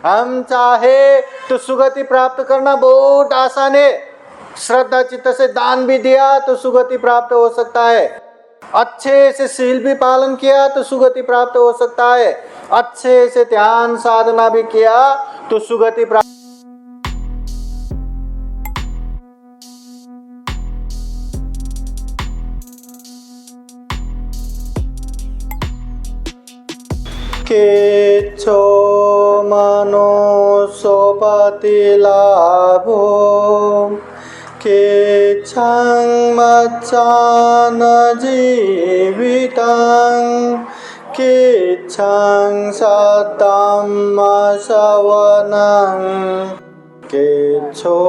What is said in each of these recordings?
हम चाहे तो सुगति प्राप्त करना बहुत आसान है। श्रद्धा चित्त से दान भी दिया तो सुगति प्राप्त हो सकता है, अच्छे से शील भी पालन किया तो सुगति प्राप्त हो सकता है, अच्छे से ध्यान साधना भी किया तो सुगति प्राप्त। केच्छो मनुष्योपति लाभो केच्छं मच्चान जीवितं केच्छं सद्धम्म श्रवणं केच्छो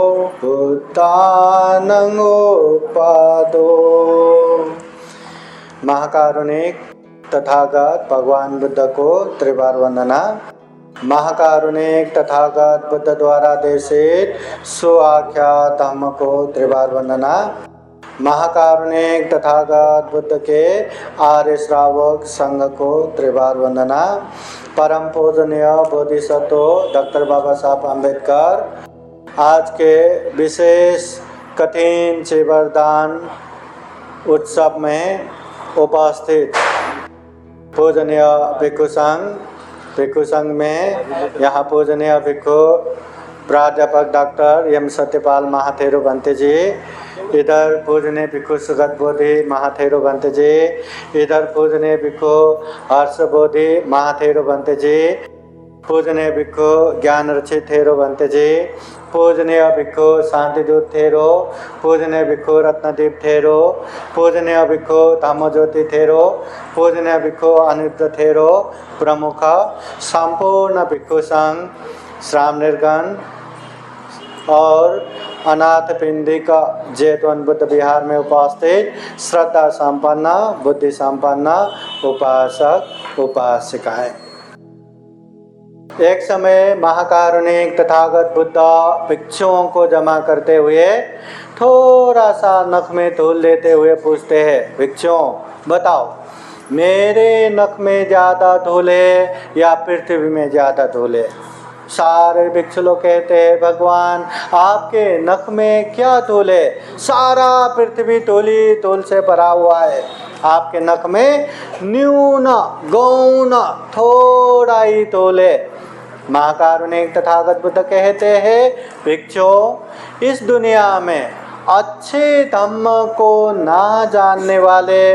बुद्धानं उपदो। महाकारुणिक तथागत भगवान बुद्ध को त्रिवार वंदना। महाकारुणिक तथागत बुद्ध द्वारा देशित सुआख्यात धम्म को त्रिवार वंदना। महाकारुणिक तथागत बुद्ध के आर्य श्रावक संघ को त्रिवार वंदना। परम पूजनीय बोधिसत्व डॉक्टर बाबा साहब अम्बेडकर आज के विशेष कठिन शिवरदान उत्सव में उपस्थित पूजनीय भिक्षु संघ में यहाँ पूजनीय भिक्षु प्राध्यापक डॉक्टर एम सत्यपाल महाथेरो बंते जी, इधर पूजनीय भिक्षु सुगत बोधि महाथेरो बंते जी, इधर पूजनीय भिक्षु हर्ष बोधि महाथेरो बंते जी, पूजनीय भिक्षु ज्ञान रचित थेरो बंते जी, पूजनीय भिक्षु शांतिदूत थेरो, पूजनीय भिक्षु रत्नदीप थेरो, पूजनीय भिक्षु धम्मज्योति थेरो, पूजनीय भिक्षु अनिरुद्ध थेरो प्रमुख संपूर्ण भिक्षु संघ श्राम निर्गण और अनाथ पिंडिका जैतवन बुद्ध विहार में उपस्थित श्रद्धा संपन्न बुद्धि संपन्न उपासक उपासिकाएं। एक समय महाकारुणिक तथागत बुद्ध भिक्षुओं को जमा करते हुए थोड़ा सा नख में धूल लेते हुए पूछते हैं, भिक्षुओं बताओ मेरे नख में ज़्यादा धूल है या पृथ्वी में ज़्यादा धूल है? सारे भिक्षु लोग कहते हैं भगवान आपके नख में क्या धूल है, सारा पृथ्वी धूली धूल से भरा हुआ है, आपके नख में न्यून गौण थोड़ा ही धूल है। महाकारुणिक तथागत बुद्ध कहते हैं भिक्षु इस दुनिया में अच्छे धम्म को ना जानने वाले,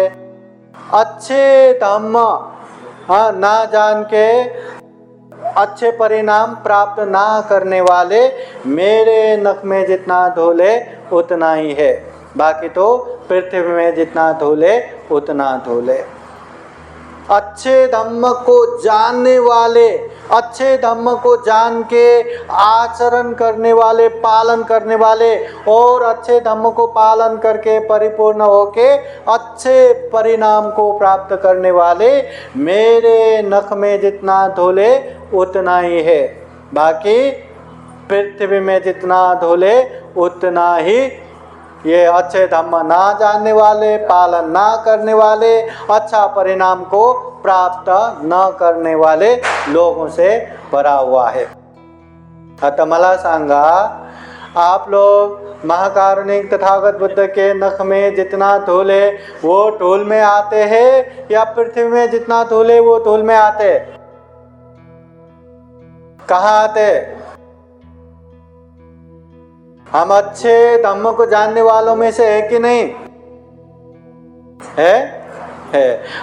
अच्छे धम्म ना जान के अच्छे परिणाम प्राप्त ना करने वाले मेरे नख में जितना धूल है उतना ही है, बाकी तो पृथ्वी में जितना धूल है उतना धूल है। अच्छे धम्म को जानने वाले, अच्छे धम्म को जान के आचरण करने वाले, पालन करने वाले और अच्छे धम्म को पालन करके परिपूर्ण होके अच्छे परिणाम को प्राप्त करने वाले मेरे नख में जितना धूल है उतना ही है, बाकी पृथ्वी में जितना धूल है उतना ही ये अच्छे धम्म ना जानने वाले, पालन ना करने वाले, अच्छा परिणाम को प्राप्त न करने वाले लोगों से भरा हुआ है। आता मला सांगा आप लोग महाकारुणिक तथागत बुद्ध के नख में जितना धूल है वो धूल में आते हैं या पृथ्वी में जितना धूल है वो धूल में आते? कहाँ आते? हम अच्छे धम्म को जानने वालों में से है कि नहीं? है?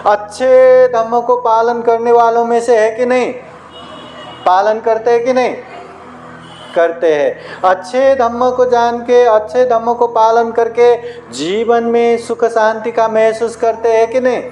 अच्छे धम्म को पालन करने वालों में से है कि नहीं? पालन करते हैं कि नहीं? करते हैं। अच्छे धम्म को जान के, अच्छे धम्म को पालन करके जीवन में सुख शांति का महसूस करते हैं कि नहीं?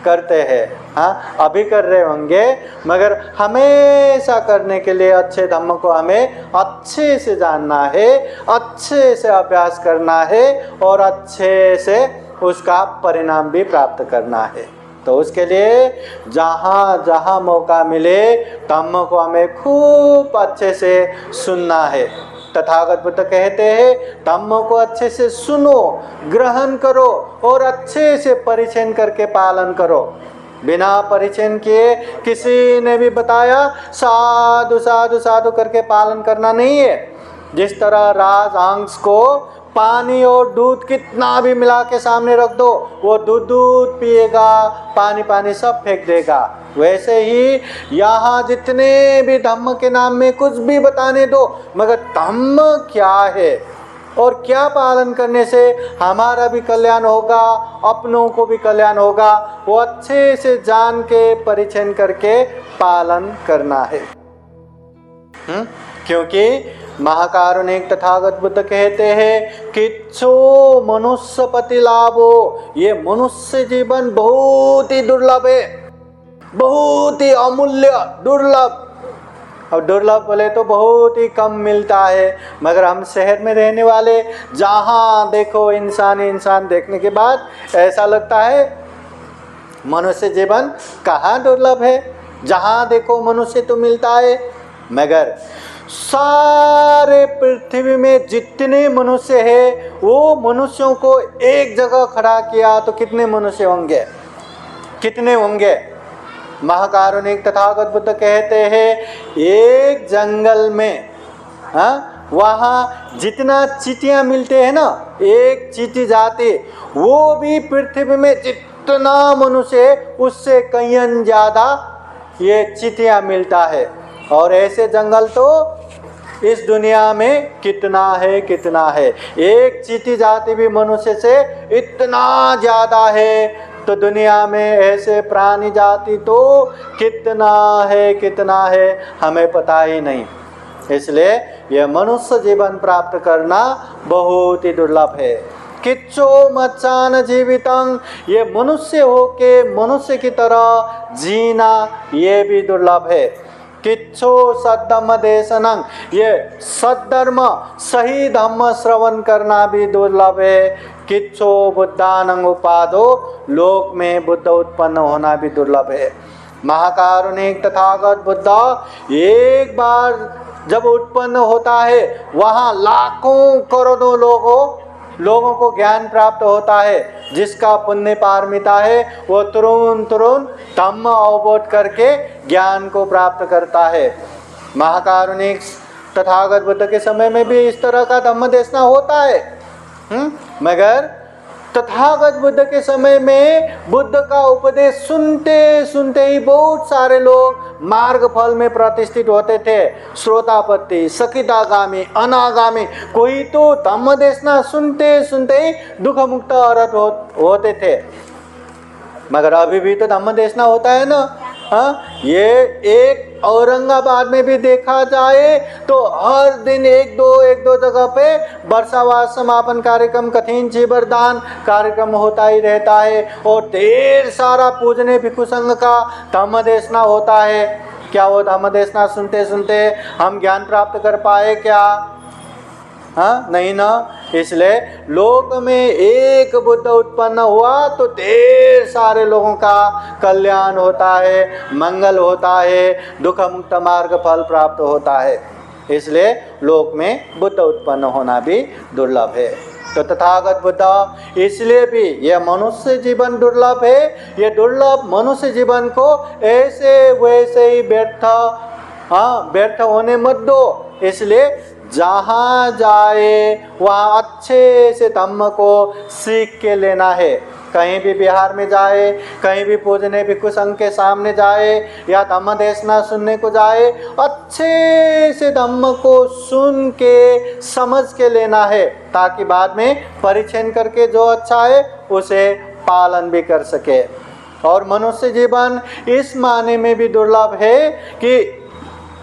करते हैं। हाँ, अभी कर रहे होंगे, मगर हमेशा करने के लिए अच्छे धम्म को हमें अच्छे से जानना है, अच्छे से अभ्यास करना है और अच्छे से उसका परिणाम भी प्राप्त करना है। तो उसके लिए जहाँ जहाँ मौका मिले धम्म को हमें खूब अच्छे से सुनना है। तथागत बुद्ध कहते हैं धम्म को अच्छे से सुनो, ग्रहण करो और अच्छे से परिचय करके पालन करो। बिना परिचय किए किसी ने भी बताया साधु साधु साधु करके पालन करना नहीं है। जिस तरह राजहंस को पानी और दूध कितना भी मिला के सामने रख दो, वो दूध पिएगा, पानी सब फेंक देगा। वैसे ही यहाँ जितने भी धम्म के नाम में कुछ भी बताने दो, मगर धम्म क्या है और क्या पालन करने से हमारा भी कल्याण होगा, अपनों को भी कल्याण होगा, वो अच्छे से जान के परिचय करके पालन करना है। क्योंकि महाकारुणिक तथागत बुद्ध कहते हैं किच्छो मनुष्य पति लाभो, ये मनुष्य जीवन बहुत ही दुर्लभ है, बहुत ही अमूल्य दुर्लभ। अब दुर्लभ बोले तो बहुत ही कम मिलता है, मगर हम शहर में रहने वाले जहाँ देखो इंसान देखने के बाद ऐसा लगता है मनुष्य जीवन कहाँ दुर्लभ है, जहाँ देखो मनुष्य तो मिलता है। मगर सारे पृथ्वी में जितने मनुष्य हैं, वो मनुष्यों को एक जगह खड़ा किया तो कितने मनुष्य होंगे, कितने होंगे। महाकारुणिक तथागत बुद्ध कहते हैं एक जंगल में वहाँ जितना चींटियाँ मिलते हैं ना, एक चींटी जाति, वो भी पृथ्वी में जितना मनुष्य है उससे कहीं ज़्यादा ये चींटियाँ मिलता है। और ऐसे जंगल तो इस दुनिया में कितना है। एक चींटी जाति भी मनुष्य से इतना ज़्यादा है, तो दुनिया में ऐसे प्राणी जाति तो कितना है हमें पता ही नहीं। इसलिए यह मनुष्य जीवन प्राप्त करना बहुत ही दुर्लभ है। किच्छो मच्चान जीवितं, ये मनुष्य हो के मनुष्य की तरह जीना ये भी दुर्लभ है। किच्छो सद्धम्म देशनं, ये सद्धर्म सही धम्म श्रवण करना भी दुर्लभ है। किच्छो बुद्धानं उपादो, लोक में बुद्ध उत्पन्न होना भी दुर्लभ है। महाकारुणिक तथागत बुद्ध एक बार जब उत्पन्न होता है, वहाँ लाखों करोड़ों लोगों को ज्ञान प्राप्त होता है। जिसका पुण्य पारमिता है वो तुरंत धम्म अवबोध करके ज्ञान को प्राप्त करता है। महाकारुणिक तथागत बुद्ध के समय में भी इस तरह का धम्म देशना होता है। मगर तथागत बुद्ध के समय में बुद्ध का उपदेश सुनते ही बहुत सारे लोग मार्ग फल में प्रतिष्ठित होते थे। श्रोतापत्ति, सकितागामी, अनागामी, कोई तो धम्म देशना सुनते ही दुख मुक्त अरहत होते थे। मगर अभी भी तो धम्म देशना होता है ना। ये एक औरंगाबाद में भी देखा जाए तो हर दिन एक दो जगह पे वर्षावास समापन कार्यक्रम, कठिन चीवरदान कार्यक्रम होता ही रहता है। और ढेर सारा पूजने भिक्षु संघ का धम्म देशना होता है। क्या वो धम्म देशना सुनते हम ज्ञान प्राप्त कर पाए क्या? नहीं ना। इसलिए लोक में एक बुद्ध उत्पन्न हुआ तो ढेर सारे लोगों का कल्याण होता है, मंगल होता है, दुख मुक्त मार्ग फल प्राप्त होता है। इसलिए लोक में बुद्ध उत्पन्न होना भी दुर्लभ है। तो तथागत बुद्ध इसलिए भी यह मनुष्य जीवन दुर्लभ है। ये दुर्लभ मनुष्य जीवन को ऐसे वैसे ही व्यर्थ होने मत दो। इसलिए जहाँ जाए वहाँ अच्छे से धम्म को सीख के लेना है। कहीं भी बिहार में जाए, कहीं भी पूजने भिक्षु संघ के सामने जाए या धम्म देशना सुनने को जाए, अच्छे से धम्म को सुन के समझ के लेना है, ताकि बाद में परिचय करके जो अच्छा है उसे पालन भी कर सके। और मनुष्य जीवन इस माने में भी दुर्लभ है कि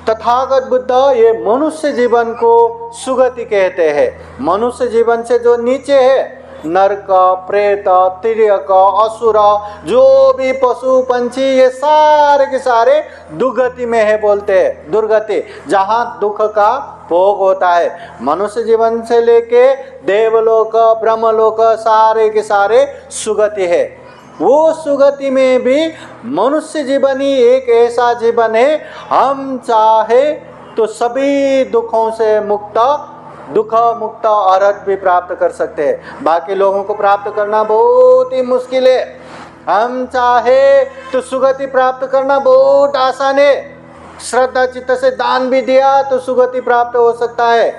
तथागत बुद्ध ये मनुष्य जीवन को सुगति कहते हैं। मनुष्य जीवन से जो नीचे है, नरक, प्रेत, तिर्यक, असुर, जो भी पशु पंछी, ये सारे के सारे दुर्गति में है बोलते हैं। दुर्गति जहाँ दुख का भोग होता है। मनुष्य जीवन से लेके देवलोक, ब्रह्मलोक, सारे के सारे सुगति है। वो सुगति में भी मनुष्य जीवन ही एक ऐसा जीवन है, हम चाहे तो सभी दुखों से दुख मुक्त अरहत भी प्राप्त कर सकते हैं। बाकी लोगों को प्राप्त करना बहुत ही मुश्किल है। हम चाहे तो सुगति प्राप्त करना बहुत आसान है। श्रद्धा चित्त से दान भी दिया तो सुगति प्राप्त हो सकता है,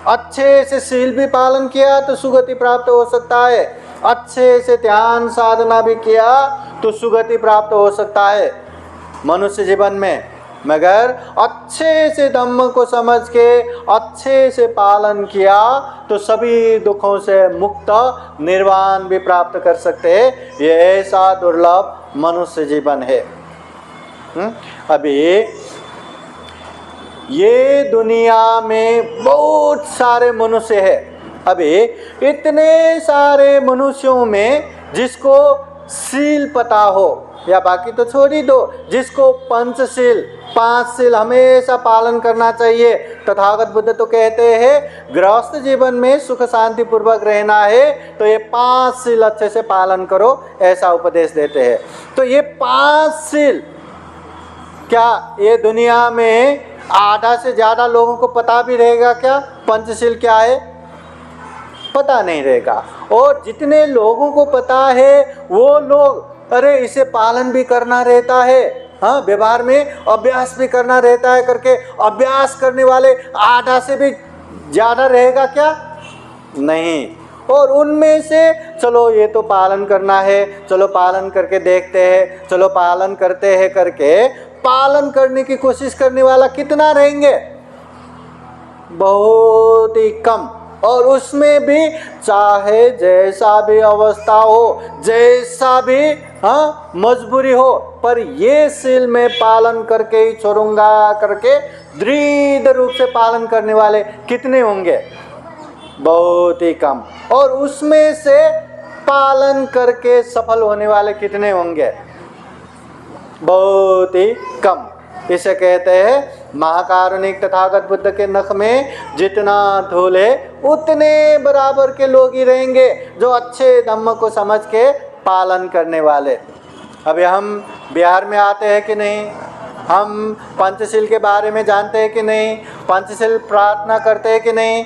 अच्छे से शील भी पालन किया तो सुगति प्राप्त हो सकता है, अच्छे से ध्यान साधना भी किया तो सुगति प्राप्त हो सकता है मनुष्य जीवन में। मगर अच्छे से धम्म को समझ के अच्छे से पालन किया तो सभी दुखों से मुक्त निर्वाण भी प्राप्त कर सकते हैं। ये ऐसा दुर्लभ मनुष्य जीवन है। अभी ये दुनिया में बहुत सारे मनुष्य है। अभी इतने सारे मनुष्यों में जिसको शील पता हो, या बाकी तो छोड़ ही दो, जिसको पंचशील 5 शील हमेशा पालन करना चाहिए। तथागत बुद्ध तो कहते हैं गृहस्थ जीवन में सुख शांति पूर्वक रहना है तो ये 5 शील अच्छे से पालन करो, ऐसा उपदेश देते हैं। तो ये 5 शील क्या ये दुनिया में आधा से ज़्यादा लोगों को पता भी रहेगा क्या? पंचशील क्या है पता नहीं रहेगा। और जितने लोगों को पता है वो लोग अरे इसे पालन भी करना रहता है, हाँ व्यवहार में अभ्यास भी करना रहता है करके अभ्यास करने वाले आधा से भी ज़्यादा रहेगा क्या? नहीं। और उनमें से चलो ये तो पालन करना है, चलो पालन करके देखते हैं, चलो पालन करते हैं करके पालन करने की कोशिश करने वाला कितना रहेंगे? बहुत ही कम। और उसमें भी चाहे जैसा भी अवस्था हो, जैसा भी मजबूरी हो, पर ये शील में पालन करके ही छोड़ूंगा करके दृढ़ रूप से पालन करने वाले कितने होंगे? बहुत ही कम। और उसमें से पालन करके सफल होने वाले कितने होंगे? बहुत ही कम। इसे कहते हैं महाकारुणिक तथागत बुद्ध के नख में जितना धूल है उतने बराबर के लोग ही रहेंगे जो अच्छे धम्म को समझ के पालन करने वाले। अभी हम बिहार में आते हैं कि नहीं? हम पंचशील के बारे में जानते हैं कि नहीं? पंचशील प्रार्थना करते हैं कि नहीं?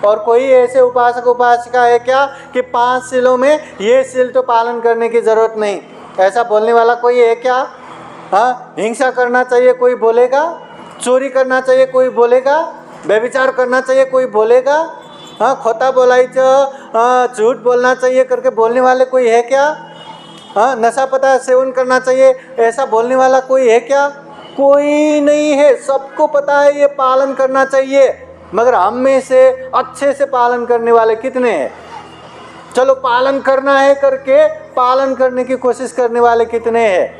और कोई ऐसे उपासक उपासिका है क्या कि 5 शीलों में ये शील तो पालन करने की ज़रूरत नहीं, ऐसा बोलने वाला कोई है क्या? हाँ, हिंसा करना चाहिए कोई बोलेगा, चोरी करना चाहिए कोई बोलेगा, व्यभिचार करना चाहिए कोई बोलेगा, हाँ खोटा बोलायचं झूठ बोलना चाहिए करके बोलने वाले कोई है क्या? हाँ नशा पता सेवन करना चाहिए ऐसा बोलने वाला कोई है क्या? कोई नहीं है। सबको पता है ये पालन करना चाहिए, मगर हम में से अच्छे से पालन करने वाले कितने हैं? चलो पालन करना है करके पालन करने की कोशिश करने वाले कितने हैं?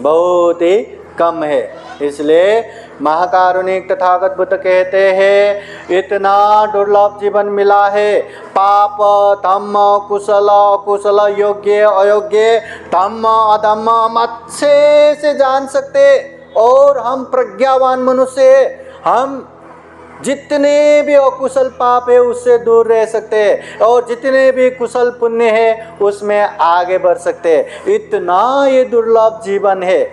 बहुत ही कम है। इसलिए महाकारुणिक तथागत बुद्ध कहते हैं इतना दुर्लभ जीवन मिला है, पाप धम्म कुशल अकुशल योग्य अयोग्य धम्म अधम्म हम अच्छे से जान सकते और हम प्रज्ञावान मनुष्य हैं। हम जितने भी अकुशल पाप है उससे दूर रह सकते हैं और जितने भी कुशल पुण्य है उसमें आगे बढ़ सकते हैं। इतना ये दुर्लभ जीवन है।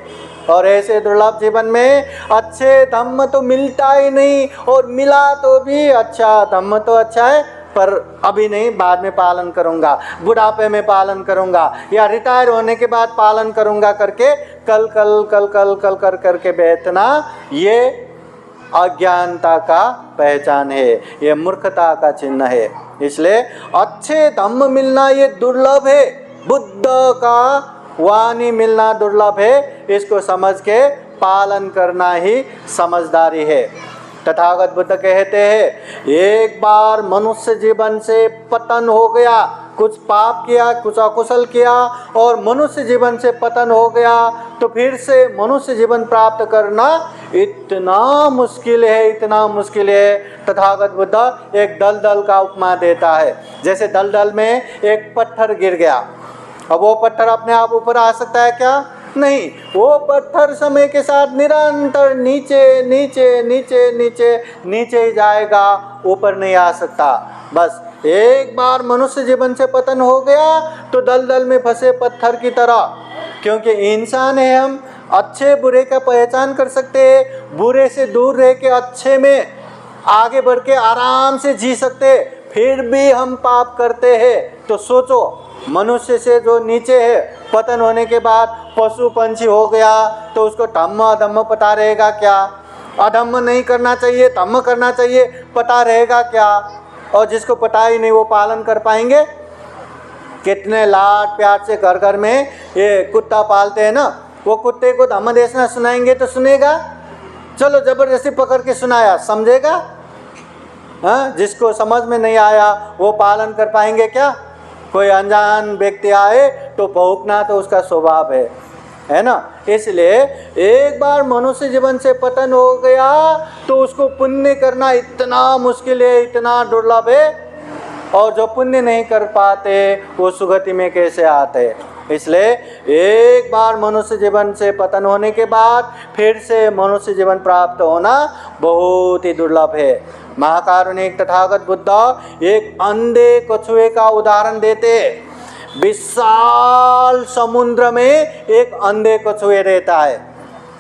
और ऐसे दुर्लभ जीवन में अच्छे धम्म तो मिलता ही नहीं, और मिला तो भी अच्छा धम्म तो अच्छा है पर अभी नहीं, बाद में पालन करूँगा, बुढ़ापे में पालन करूँगा या रिटायर होने के बाद पालन करूँगा करके कल कल कल कल कल कर करके बैठना ये अज्ञानता का पहचान है, ये मूर्खता का चिन्ह है। इसलिए अच्छे धम्म मिलना ये दुर्लभ है, बुद्ध का वाणी मिलना दुर्लभ है। इसको समझ के पालन करना ही समझदारी है। तथागत बुद्ध कहते हैं एक बार मनुष्य जीवन से पतन हो गया, कुछ पाप किया कुछ अकुशल किया और मनुष्य जीवन से पतन हो गया तो फिर से मनुष्य जीवन प्राप्त करना इतना मुश्किल है, इतना मुश्किल है। तथागत बुद्ध एक दलदल का उपमा देता है। जैसे दलदल में एक पत्थर गिर गया, अब वो पत्थर अपने आप ऊपर आ सकता है क्या? नहीं, वो पत्थर समय के साथ निरंतर नीचे नीचे नीचे नीचे नीचे ही जाएगा, ऊपर नहीं आ सकता। बस एक बार मनुष्य जीवन से पतन हो गया तो दलदल में फंसे पत्थर की तरह, क्योंकि इंसान है हम, अच्छे बुरे का पहचान कर सकते हैं, बुरे से दूर रह के अच्छे में आगे बढ़ के आराम से जी सकते, फिर भी हम पाप करते हैं। तो सोचो मनुष्य से जो नीचे है, पतन होने के बाद पशु पंछी हो गया, तो उसको धम्म अधम्म पता रहेगा क्या? अधम्म नहीं करना चाहिए, धम्म करना चाहिए, पता रहेगा क्या? और जिसको पता ही नहीं वो पालन कर पाएंगे? कितने लाड प्यार से घर घर में ये कुत्ता पालते हैं ना, वो कुत्ते को धम्म देशना सुनाएंगे तो सुनेगा? चलो जबरदस्ती पकड़ के सुनाया, समझेगा? हाँ, जिसको समझ में नहीं आया वो पालन कर पाएंगे क्या? कोई अनजान व्यक्ति आए तो भौंकना तो उसका स्वभाव है ना। इसलिए एक बार मनुष्य जीवन से पतन हो गया तो उसको पुण्य करना इतना मुश्किल है, इतना दुर्लभ है, और जो पुण्य नहीं कर पाते वो सुगति में कैसे आते? इसलिए एक बार मनुष्य जीवन से पतन होने के बाद फिर से मनुष्य जीवन प्राप्त होना बहुत ही दुर्लभ है। महाकारुणिक तथागत बुद्ध एक अंधे कछुए का उदाहरण देते। विशाल समुद्र में एक अंधे कछुए रहता है,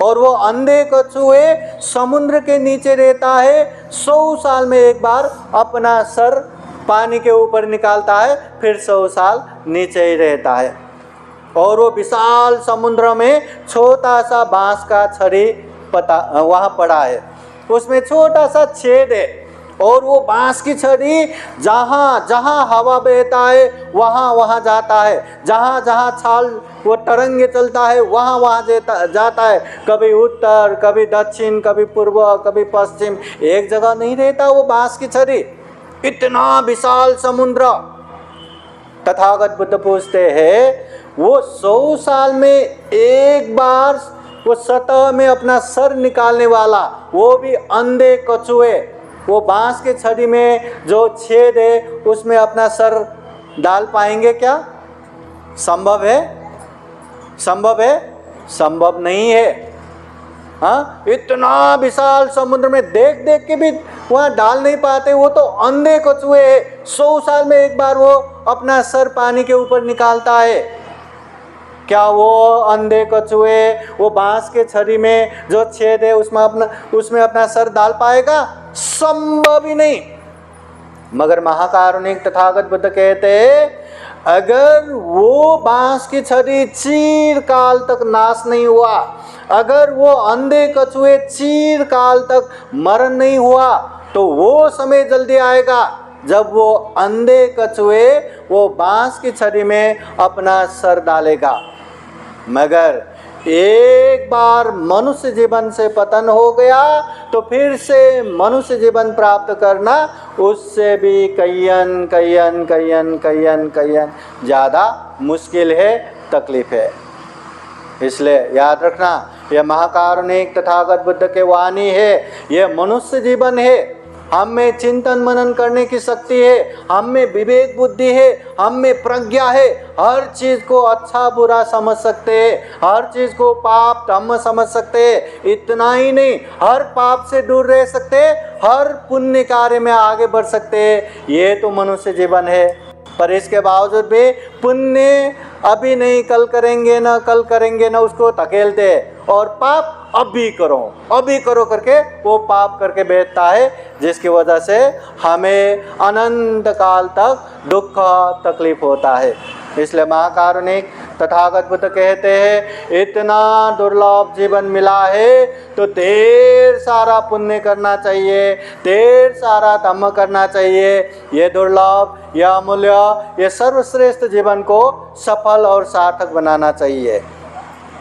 और वो अंधे कछुए समुद्र के नीचे रहता है। 100 साल में एक बार अपना सर पानी के ऊपर निकालता है, फिर 100 साल नीचे ही रहता है। और वो विशाल समुद्र में छोटा सा बांस का छड़ी वहाँ पड़ा है, उसमें छोटा सा छेद है, और वो बांस की छड़ी जहाँ जहाँ हवा बहता है वहाँ वहाँ जाता है, जहाँ जहाँ छाल वो तरंगे चलता है वहाँ वहाँ जाता है। कभी उत्तर, कभी दक्षिण, कभी पूर्व, कभी पश्चिम, एक जगह नहीं रहता वो बांस की छड़ी। इतना विशाल समुद्र। तथागत बुद्ध पूछते हैं, वो 100 साल में एक बार वो सतह में अपना सर निकालने वाला, वो भी अंधे कछुए, वो बांस के छड़ी में जो छेद है उसमें अपना सर डाल पाएंगे क्या? संभव है? संभव है? संभव नहीं है। हाँ, इतना विशाल समुद्र में देख देख के भी वहाँ डाल नहीं पाते, वो तो अंधे कछुए है। 100 साल में एक बार वो अपना सर पानी के ऊपर निकालता है। क्या वो अंधे कछुए वो बांस के छड़ी में जो छेद है उसमें अपना सर डाल पाएगा? संभव ही नहीं। मगर महाकारुणिक तथागत बुद्ध कहते हैं, अगर वो बांस की छड़ी चिरकाल तक नाश नहीं हुआ, अगर वो अंधे कछुए चिरकाल तक मरण नहीं हुआ, तो वो समय जल्दी आएगा जब वो अंधे कछुए वो बांस की छड़ी में अपना सर डालेगा। मगर एक बार मनुष्य जीवन से पतन हो गया तो फिर से मनुष्य जीवन प्राप्त करना उससे भी कईयन ज़्यादा मुश्किल है, तकलीफ है। इसलिए याद रखना, यह महाकारुणिक तथागत बुद्ध के वाणी है, यह मनुष्य जीवन है। हम में चिंतन मनन करने की शक्ति है, हम में विवेक बुद्धि है, हम में प्रज्ञा है। हर चीज़ को अच्छा बुरा समझ सकते हैं, हर चीज़ को पाप धर्म समझ सकते हैं। इतना ही नहीं, हर पाप से दूर रह सकते, हर पुण्य कार्य में आगे बढ़ सकते। ये तो मनुष्य जीवन है। पर इसके बावजूद भी पुण्य अभी नहीं, कल करेंगे ना, कल करेंगे ना, उसको धकेलते हैं, और पाप अभी करो करके वो पाप करके बैठता है, जिसकी वजह से हमें अनंत काल तक दुख तकलीफ होता है। इसलिए महाकारुणिक तथागत बुद्ध कहते हैं, इतना दुर्लभ जीवन मिला है तो ढेर सारा पुण्य करना चाहिए, ढेर सारा धर्म करना चाहिए। ये दुर्लभ, यह अमूल्य, ये सर्वश्रेष्ठ जीवन को सफल और सार्थक बनाना चाहिए।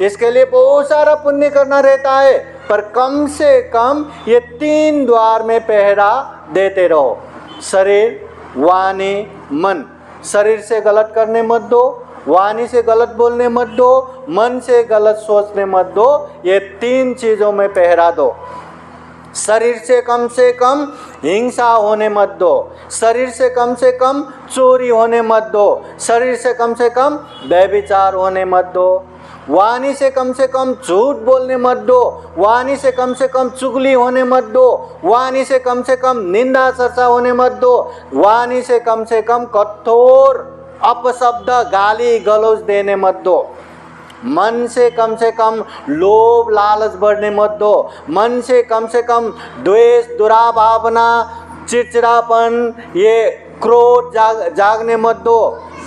इसके लिए बहुत सारा पुण्य करना रहता है, पर कम से कम ये 3 द्वार में पहरा देते रहो। शरीर, वाणी, मन। शरीर से गलत करने मत दो, वाणी से गलत बोलने मत दो, मन से गलत सोचने मत दो। ये 3 चीज़ों में पहरा दो। शरीर से कम हिंसा होने मत दो, शरीर से कम चोरी होने मत दो, शरीर से कम व्यभिचार होने मत दो, वाणी से कम झूठ बोलने मत दो, वाणी से कम चुगली होने मत दो, वाणी से कम निंदा चर्चा होने मत दो, वाणी से कम कठोर अपशब्द गाली गलौज देने मत दो। मन से कम लोभ लालच बढ़ने मत दो, मन से कम द्वेष, दुराभावना, चिड़चिड़ापन, ये क्रोध जागने मत दो।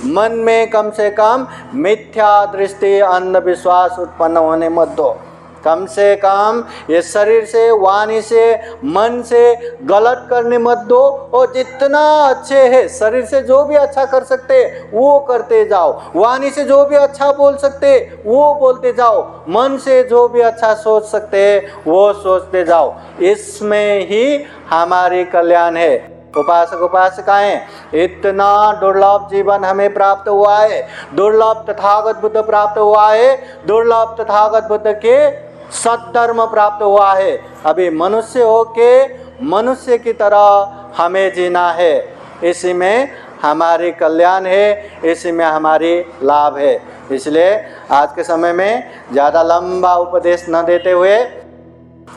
मन में कम से कम मिथ्या दृष्टि अंधविश्वास उत्पन्न होने मत दो। कम से कम ये शरीर से, वाणी से, मन से गलत करने मत दो। और जितना अच्छे है, शरीर से जो भी अच्छा कर सकते वो करते जाओ, वाणी से जो भी अच्छा बोल सकते वो बोलते जाओ, मन से जो भी अच्छा सोच सकते वो सोचते जाओ। इसमें ही हमारी कल्याण है। उपासक उपासिकाएं, इतना दुर्लभ जीवन हमें प्राप्त हुआ है, दुर्लभ तथागत बुद्ध प्राप्त हुआ है, दुर्लभ तथागत बुद्ध के सद्धर्म प्राप्त हुआ है। अभी मनुष्य हो के मनुष्य की तरह हमें जीना है। इसी में हमारी कल्याण है, इसी में हमारी लाभ है। इसलिए आज के समय में ज़्यादा लंबा उपदेश न देते हुए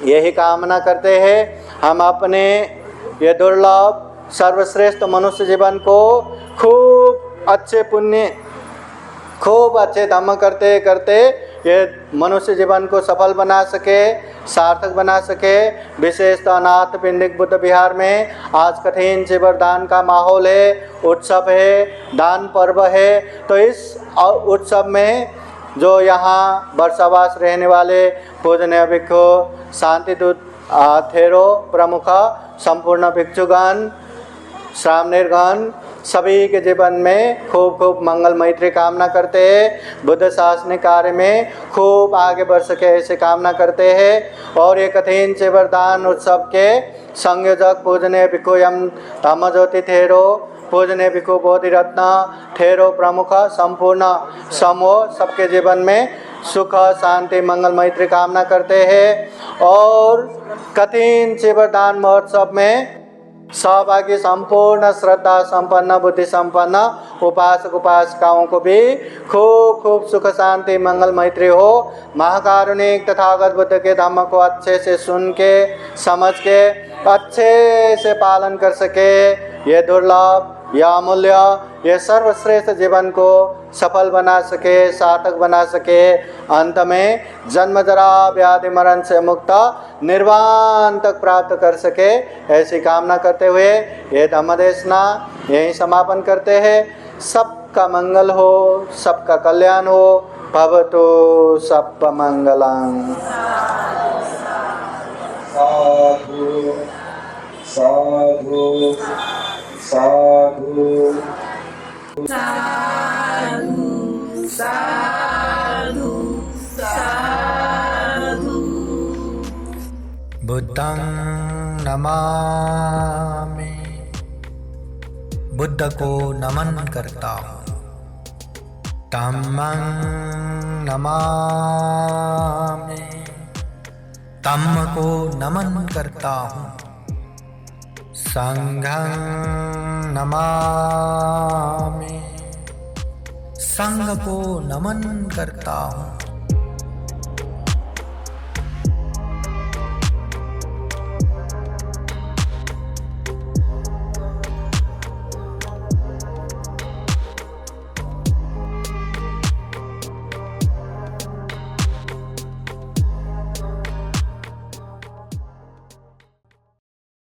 यही कामना करते हैं, हम अपने ये दुर्लभ सर्वश्रेष्ठ मनुष्य जीवन को खूब अच्छे पुण्य, खूब अच्छे धर्म करते करते ये मनुष्य जीवन को सफल बना सके, सार्थक बना सके। विशेषतः अनाथ पिंडिक बुद्ध विहार में आज कठिन शिवरदान का माहौल है, उत्सव है, दान पर्व है। तो इस उत्सव में जो यहाँ वर्षावास रहने वाले पूजनीय भिक्षु, शांतिदूत थेरो प्रमुख, संपूर्ण भिक्षुगण, श्रामणेरगण सभी के जीवन में खूब खूब मंगल मैत्री कामना करते हैं। बुद्ध शासनिक कार्य में खूब आगे बढ़ सके ऐसे कामना करते हैं। और ये कठिन से वरदान उत्सव के संयोजक पूजनीय भिक्षु यम धम्मज्योति थेरो, पूजनीय भिक्षु बोधिरत्न थेरो प्रमुख, संपूर्ण समूह सबके जीवन में सुख शांति मंगल मैत्री कामना करते हैं। और कठिन से वरदान महोत्सव में सहभागी संपूर्ण श्रद्धा संपन्न बुद्धि संपन्न उपासक उपासिकाओं को भी खूब खूब सुख शांति मंगल मैत्री हो। महाकारुणिक तथागत बुद्ध के धम्म को अच्छे से सुन के समझ के अच्छे से पालन कर सके। ये दुर्लभ, यह अमूल्य, ये सर्वश्रेष्ठ जीवन को सफल बना सके, सार्थक बना सके। अंत में जन्म जरा व्याधि मरण से मुक्त निर्वाण तक प्राप्त कर सके, ऐसी कामना करते हुए ये धम्मदेशना यहीं समापन करते हैं। सबका मंगल हो, सबका कल्याण हो। भवतु सब मंगलम्। साधु साधु साधु साधु साधु साधु। बुद्धं नमामि, बुद्ध को नमन करता हूँ। धम्मं नमामि, धम्म को नमन करता हूँ। संघं नमामि, संघ को नमन करता हूँ।